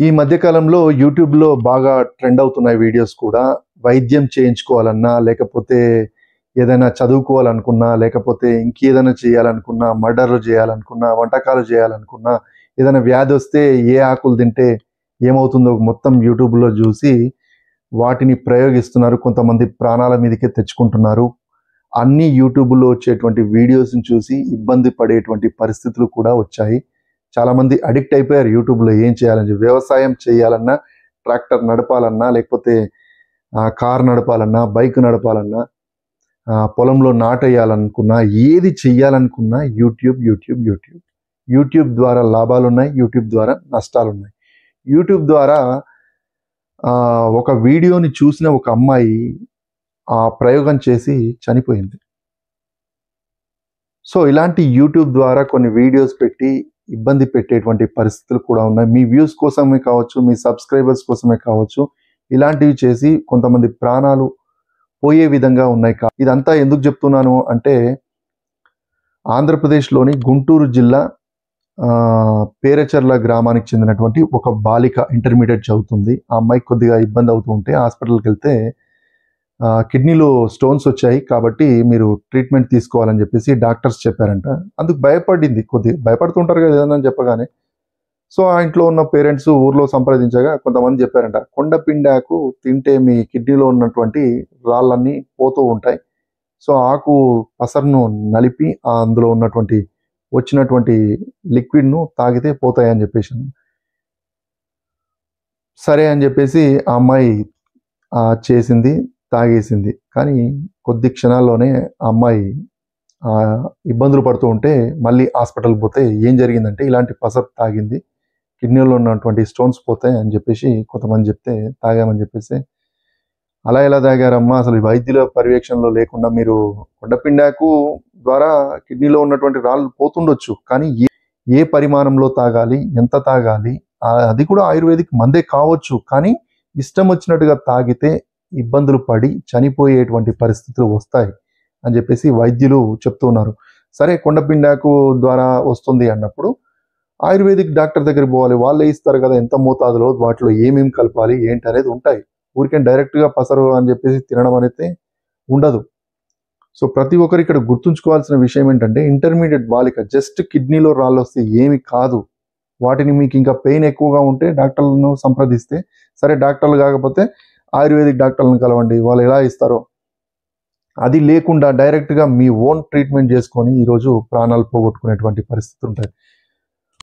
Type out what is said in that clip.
ఈ మధ్య కాలంలో యూట్యూబ్‌లో బాగా ట్రెండ్ అవుతున్నాయి వీడియోస్ కూడా. వైద్యం చేయించుకోవాలన్నా, లేకపోతే ఏదైనా చదువుకోవాలనుకున్నా, లేకపోతే ఇంకేదైనా చేయాలనుకున్నా, మర్డర్‌లు చేయాలనుకున్నా, వంటకాలు చేయాలనుకున్నా, ఏదైనా వ్యాధొస్తే ఏ ఆకులు తింటే ఏమవుతుందో మొత్తం యూట్యూబ్‌లో జూసి వాటిని ప్రయోగిస్తున్నారు. కొంతమంది ప్రాణాల మీదకే తెచ్చుకుంటున్నారు. అన్నీ యూట్యూబ్‌లో వచ్చేటువంటి వీడియోస్‌ని చూసి ఇబ్బంది పడేటువంటి పరిస్థితులు కూడా వచ్చాయి. చాలామంది అడిక్ట్ అయిపోయారు యూట్యూబ్‌లో ఏం చేయాలని చెప్పి. వ్యవసాయం చేయాలన్నా, ట్రాక్టర్ నడపాలన్నా, లేకపోతే కార్ నడపాలన్నా, బైక్ నడపాలన్నా, పొలంలో నాటేయాలనుకున్నా, ఏది చెయ్యాలనుకున్నా యూట్యూబ్. యూట్యూబ్ ద్వారా లాభాలున్నాయి. యూట్యూబ్ ద్వారా నష్టాలున్నాయి. యూట్యూబ్ ద్వారా ఒక వీడియోని చూసిన ఒక అమ్మాయి ఆ ప్రయోగం చేసి చనిపోయింది. సో, ఇలాంటి యూట్యూబ్ ద్వారా కొన్ని వీడియోస్ పెట్టి ఇబ్బంది పెట్టేటువంటి పరిస్థితులు కూడా ఉన్నాయి. మీ వ్యూస్ కోసమే కావచ్చు, మీ సబ్స్క్రైబర్స్ కోసమే కావచ్చు, ఇలాంటివి చేసి కొంతమంది ప్రాణాలు పోయే విధంగా ఉన్నాయి. ఇదంతా ఎందుకు చెప్తున్నాను అంటే, ఆంధ్రప్రదేశ్‌లోని గుంటూరు జిల్లా పేరచెర్ల గ్రామానికి చెందినటువంటి ఒక బాలిక ఇంటర్మీడియేట్ చదువుతుంది. ఆ అమ్మాయికి కొద్దిగా ఇబ్బంది అవుతూ ఉంటే హాస్పిటల్‌కెళ్తే కిడ్నీలో స్టోన్స్ వచ్చాయి కాబట్టి మీరు ట్రీట్మెంట్ తీసుకోవాలని చెప్పేసి డాక్టర్స్ చెప్పారంట. అందుకు భయపడింది, కొద్దిగా భయపడుతుంటారు కదా ఏదైనా చెప్పగానే. సో, ఆ ఇంట్లో ఉన్న పేరెంట్స్ ఊర్లో సంప్రదించగా కొంతమంది చెప్పారంట, కొండపిండాకు తింటే మీ కిడ్నీలో ఉన్నటువంటి రాళ్ళన్నీ పోతూ ఉంటాయి. సో, ఆకు పసరును నలిపి అందులో ఉన్నటువంటి వచ్చినటువంటి లిక్విడ్‌ను తాగితే పోతాయని చెప్పేసి. సరే అని చెప్పేసి ఆ అమ్మాయి చేసింది, తాగేసింది. కానీ కొద్ది క్షణాల్లోనే ఆ అమ్మాయి ఇబ్బందులు పడుతూ ఉంటే మళ్ళీ హాస్పిటల్‌కి పోతే ఏం జరిగిందంటే, ఇలాంటి పసరు తాగింది, కిడ్నీలో ఉన్నటువంటి స్టోన్స్ పోతాయి అని చెప్పేసి కొంతమంది చెప్తే తాగామని చెప్పేసి. అలా ఎలా తాగారమ్మా? అసలు వైద్యుల పర్యవేక్షణలో లేకుండా మీరు కొండపిండాకు ద్వారా కిడ్నీలో ఉన్నటువంటి రాళ్ళు పోతుండొచ్చు. కానీ ఏ పరిమాణంలో తాగాలి? ఎంత తాగాలి? అది కూడా ఆయుర్వేదిక్ మందే కావచ్చు. కానీ ఇష్టం వచ్చినట్టుగా తాగితే ఇబ్బందులు పడి చనిపోయేటువంటి పరిస్థితులు వస్తాయి అని చెప్పేసి వైద్యులు చెప్తున్నారు. సరే, కొండపిండాకు ద్వారా వస్తుంది అన్నప్పుడు ఆయుర్వేదిక్ డాక్టర్ దగ్గరికి పోవాలి. వాళ్ళే ఇస్తారు కదా ఎంత మోతాదులో, వాటిలో ఏమేమి కలపాలి ఏంటి అనేది ఉంటాయి. ఊరికే డైరెక్ట్‌గా పసరు అని చెప్పేసి తినడం అనేది ఉండదు. సో, ప్రతి ఒక్కరు ఇక్కడ గుర్తుంచుకోవాల్సిన విషయం ఏంటంటే, ఇంటర్మీడియేట్ బాలిక జస్ట్ కిడ్నీలో రాళ్ళొస్తే ఏమి కాదు. వాటిని మీకు ఇంకా పెయిన్ ఎక్కువగా ఉంటే డాక్టర్లను సంప్రదిస్తే, సరే డాక్టర్లు కాకపోతే ఆయుర్వేదిక్ డాక్టర్లను కలవండి. వాళ్ళు ఎలా ఇస్తారో. అది లేకుండా డైరెక్ట్‌గా మీ ఓన్ ట్రీట్మెంట్ చేసుకొని ఈరోజు ప్రాణాలు పోగొట్టుకునేటువంటి పరిస్థితి ఉంటాయి.